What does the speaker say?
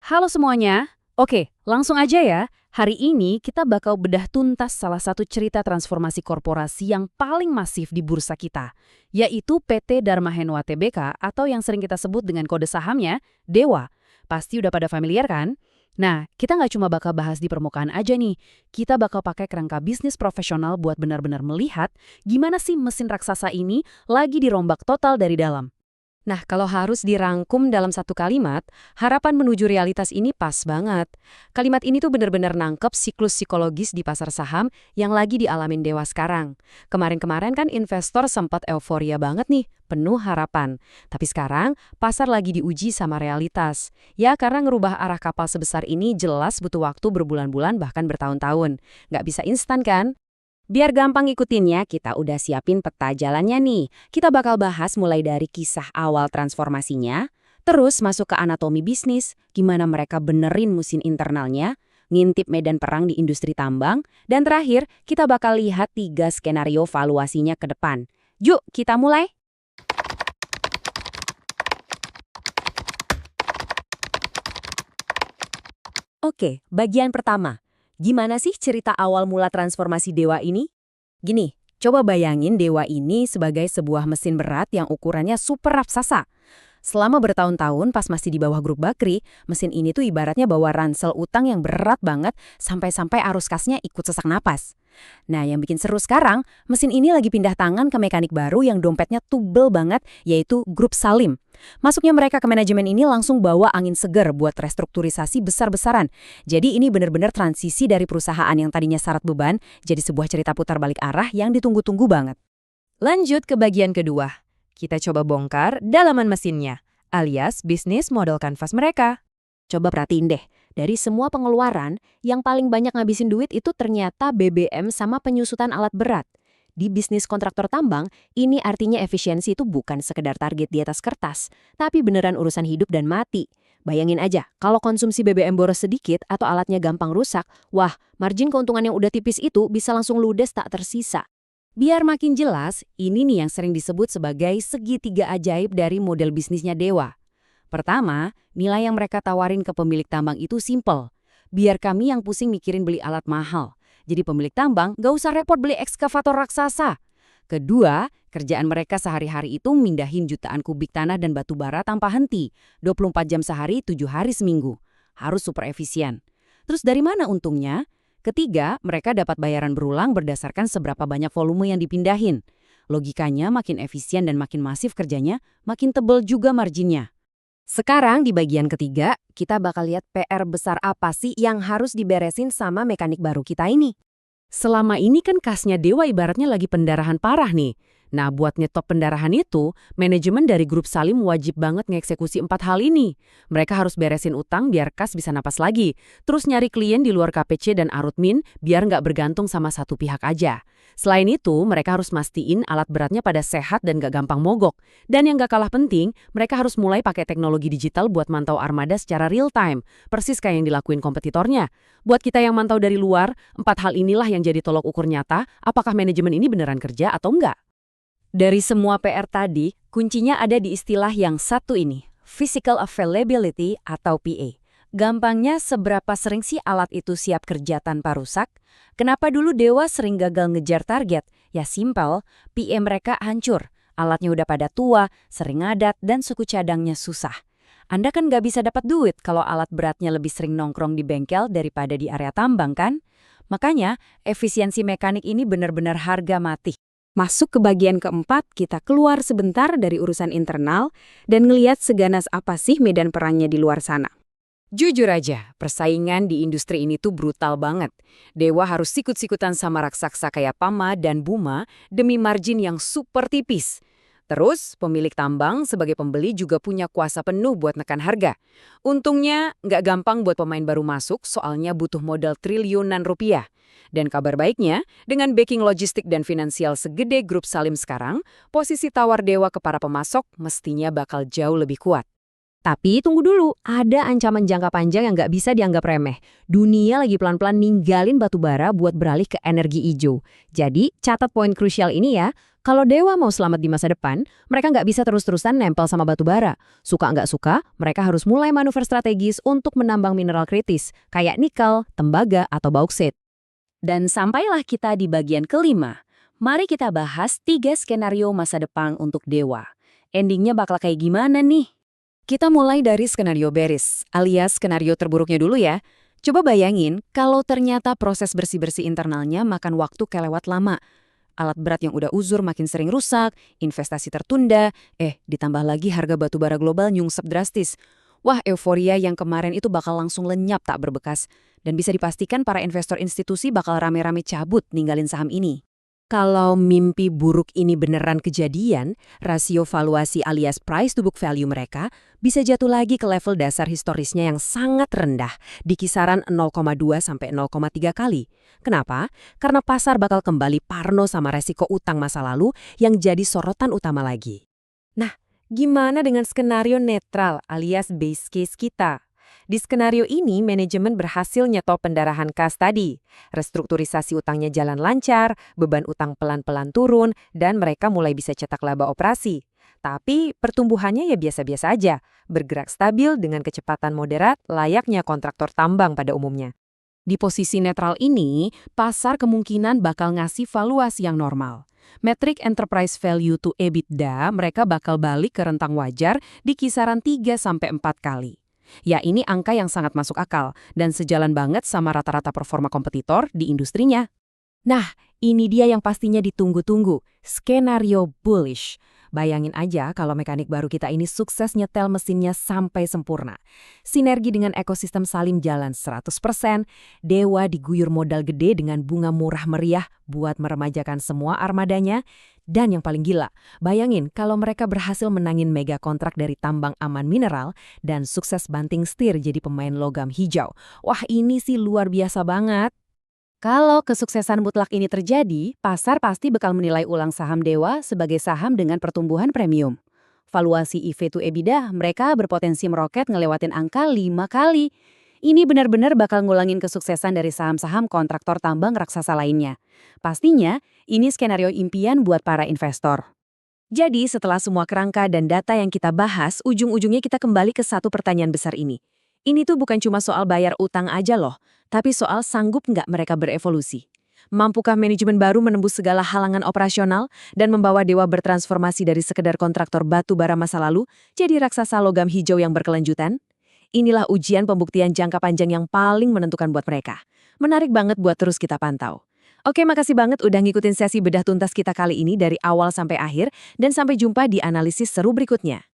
Halo semuanya. Oke, langsung aja ya. Hari ini kita bakal bedah tuntas salah satu cerita transformasi korporasi yang paling masif di bursa kita, yaitu PT Dharma Henwa Tbk atau yang sering kita sebut dengan kode sahamnya Dewa. Pasti udah pada familiar kan? Nah, kita nggak cuma bakal bahas di permukaan aja nih. Kita bakal pakai kerangka bisnis profesional buat benar-benar melihat gimana sih mesin raksasa ini lagi dirombak total dari dalam. Nah, kalau harus dirangkum dalam satu kalimat, harapan menuju realitas ini pas banget. Kalimat ini tuh bener-bener nangkep siklus psikologis di pasar saham yang lagi dialamin Dewa sekarang. Kemarin-kemarin kan investor sempat euforia banget nih, penuh harapan. Tapi sekarang, pasar lagi diuji sama realitas. Ya, karena ngerubah arah kapal sebesar ini jelas butuh waktu berbulan-bulan bahkan bertahun-tahun. Nggak bisa instan kan? Biar gampang ikutinnya, kita udah siapin peta jalannya nih. Kita bakal bahas mulai dari kisah awal transformasinya, terus masuk ke anatomi bisnis, gimana mereka benerin mesin internalnya, ngintip medan perang di industri tambang, dan terakhir kita bakal lihat 3 skenario valuasinya ke depan. Yuk, kita mulai! Oke, bagian pertama. Gimana sih cerita awal mula transformasi Dewa ini? Gini, coba bayangin Dewa ini sebagai sebuah mesin berat yang ukurannya super raksasa. Selama bertahun-tahun pas masih di bawah Grup Bakri, mesin ini tuh ibaratnya bawa ransel utang yang berat banget sampai-sampai arus kasnya ikut sesak napas. Nah, yang bikin seru sekarang, mesin ini lagi pindah tangan ke mekanik baru yang dompetnya tubel banget, yaitu Grup Salim. Masuknya mereka ke manajemen ini langsung bawa angin seger buat restrukturisasi besar-besaran. Jadi ini benar-benar transisi dari perusahaan yang tadinya syarat beban, jadi sebuah cerita putar balik arah yang ditunggu-tunggu banget. Lanjut ke bagian kedua. Kita coba bongkar dalaman mesinnya, alias bisnis model kanvas mereka. Coba perhatiin deh, dari semua pengeluaran, yang paling banyak ngabisin duit itu ternyata BBM sama penyusutan alat berat. Di bisnis kontraktor tambang, ini artinya efisiensi itu bukan sekedar target di atas kertas, tapi beneran urusan hidup dan mati. Bayangin aja, kalau konsumsi BBM boros sedikit atau alatnya gampang rusak, wah, margin keuntungan yang udah tipis itu bisa langsung ludes tak tersisa. Biar makin jelas, ini nih yang sering disebut sebagai segitiga ajaib dari model bisnisnya Dewa. Pertama, nilai yang mereka tawarin ke pemilik tambang itu simple. Biar kami yang pusing mikirin beli alat mahal. Jadi pemilik tambang nggak usah repot beli ekskavator raksasa. Kedua, kerjaan mereka sehari-hari itu mindahin jutaan kubik tanah dan batu bara tanpa henti. 24 jam sehari, 7 hari seminggu. Harus super efisien. Terus dari mana untungnya? Ketiga, mereka dapat bayaran berulang berdasarkan seberapa banyak volume yang dipindahin. Logikanya makin efisien dan makin masif kerjanya, makin tebel juga marginnya. Sekarang di bagian ketiga, kita bakal lihat PR besar apa sih yang harus diberesin sama mekanik baru kita ini. Selama ini kan kasnya Dewa ibaratnya lagi pendarahan parah nih. Nah, buat nyetop pendarahan itu, manajemen dari Grup Salim wajib banget ngeksekusi 4 hal ini. Mereka harus beresin utang biar kas bisa napas lagi. Terus nyari klien di luar KPC dan Arutmin biar nggak bergantung sama satu pihak aja. Selain itu, mereka harus mastiin alat beratnya pada sehat dan nggak gampang mogok. Dan yang nggak kalah penting, mereka harus mulai pakai teknologi digital buat mantau armada secara real time. Persis kayak yang dilakuin kompetitornya. Buat kita yang mantau dari luar, 4 hal inilah yang jadi tolok ukur nyata apakah manajemen ini beneran kerja atau enggak. Dari semua PR tadi, kuncinya ada di istilah yang satu ini, Physical Availability atau PA. Gampangnya, seberapa sering sih alat itu siap kerja tanpa rusak? Kenapa dulu Dewa sering gagal ngejar target? Ya simpel, PA mereka hancur. Alatnya udah pada tua, sering ngadat, dan suku cadangnya susah. Anda kan nggak bisa dapat duit kalau alat beratnya lebih sering nongkrong di bengkel daripada di area tambang kan? Makanya, efisiensi mekanik ini benar-benar harga mati. Masuk ke bagian keempat, kita keluar sebentar dari urusan internal dan ngeliat seganas apa sih medan perangnya di luar sana. Jujur aja, persaingan di industri ini tuh brutal banget. Dewa harus sikut-sikutan sama raksasa kayak Pama dan Buma demi margin yang super tipis. Terus, pemilik tambang sebagai pembeli juga punya kuasa penuh buat nekan harga. Untungnya, nggak gampang buat pemain baru masuk soalnya butuh modal triliunan rupiah. Dan kabar baiknya, dengan backing logistik dan finansial segede Grup Salim sekarang, posisi tawar Dewa ke para pemasok mestinya bakal jauh lebih kuat. Tapi tunggu dulu, ada ancaman jangka panjang yang nggak bisa dianggap remeh. Dunia lagi pelan-pelan ninggalin batu bara buat beralih ke energi hijau. Jadi, catat poin krusial ini ya, Kalau Dewa mau selamat di masa depan, mereka nggak bisa terus-terusan nempel sama batu bara. Suka nggak suka, mereka harus mulai manuver strategis untuk menambang mineral kritis, kayak nikel, tembaga, atau bauksit. Dan sampailah kita di bagian kelima. Mari kita bahas 3 skenario masa depan untuk Dewa. Endingnya bakal kayak gimana nih? Kita mulai dari skenario bearish, alias skenario terburuknya dulu ya. Coba bayangin kalau ternyata proses bersih-bersih internalnya makan waktu kelewat lama. Alat berat yang udah uzur makin sering rusak, investasi tertunda, ditambah lagi harga batubara global nyungsep drastis. Wah, euforia yang kemarin itu bakal langsung lenyap tak berbekas. Dan bisa dipastikan para investor institusi bakal rame-rame cabut ninggalin saham ini. Kalau mimpi buruk ini beneran kejadian, rasio valuasi alias price to book value mereka bisa jatuh lagi ke level dasar historisnya yang sangat rendah, di kisaran 0,2 sampai 0,3 kali. Kenapa? Karena pasar bakal kembali parno sama resiko utang masa lalu yang jadi sorotan utama lagi. Nah, gimana dengan skenario netral alias base case kita? Di skenario ini, manajemen berhasil nyetop pendarahan kas tadi. Restrukturisasi utangnya jalan lancar, beban utang pelan-pelan turun, dan mereka mulai bisa cetak laba operasi. Tapi pertumbuhannya ya biasa-biasa aja, bergerak stabil dengan kecepatan moderat layaknya kontraktor tambang pada umumnya. Di posisi netral ini, pasar kemungkinan bakal ngasih valuasi yang normal. Metrik enterprise value to EBITDA mereka bakal balik ke rentang wajar di kisaran 3-4 kali. Ya, ini angka yang sangat masuk akal dan sejalan banget sama rata-rata performa kompetitor di industrinya. Nah, ini dia yang pastinya ditunggu-tunggu, skenario bullish. Bayangin aja kalau mekanik baru kita ini sukses nyetel mesinnya sampai sempurna. Sinergi dengan ekosistem Salim jalan 100%, Dewa diguyur modal gede dengan bunga murah meriah buat meremajakan semua armadanya, dan yang paling gila, bayangin kalau mereka berhasil menangin mega kontrak dari tambang aman mineral dan sukses banting setir jadi pemain logam hijau. Wah, ini sih luar biasa banget. Kalau kesuksesan mutlak ini terjadi, pasar pasti bakal menilai ulang saham Dewa sebagai saham dengan pertumbuhan premium. Valuasi EV to EBITDA mereka berpotensi meroket ngelewatin angka 5 kali. Ini benar-benar bakal ngulangin kesuksesan dari saham-saham kontraktor tambang raksasa lainnya. Pastinya, ini skenario impian buat para investor. Jadi, setelah semua kerangka dan data yang kita bahas, ujung-ujungnya kita kembali ke satu pertanyaan besar ini. Ini tuh bukan cuma soal bayar utang aja loh, tapi soal sanggup nggak mereka berevolusi. Mampukah manajemen baru menembus segala halangan operasional dan membawa Dewa bertransformasi dari sekedar kontraktor batu bara masa lalu jadi raksasa logam hijau yang berkelanjutan? Inilah ujian pembuktian jangka panjang yang paling menentukan buat mereka. Menarik banget buat terus kita pantau. Oke, makasih banget udah ngikutin sesi bedah tuntas kita kali ini dari awal sampai akhir, dan sampai jumpa di analisis seru berikutnya.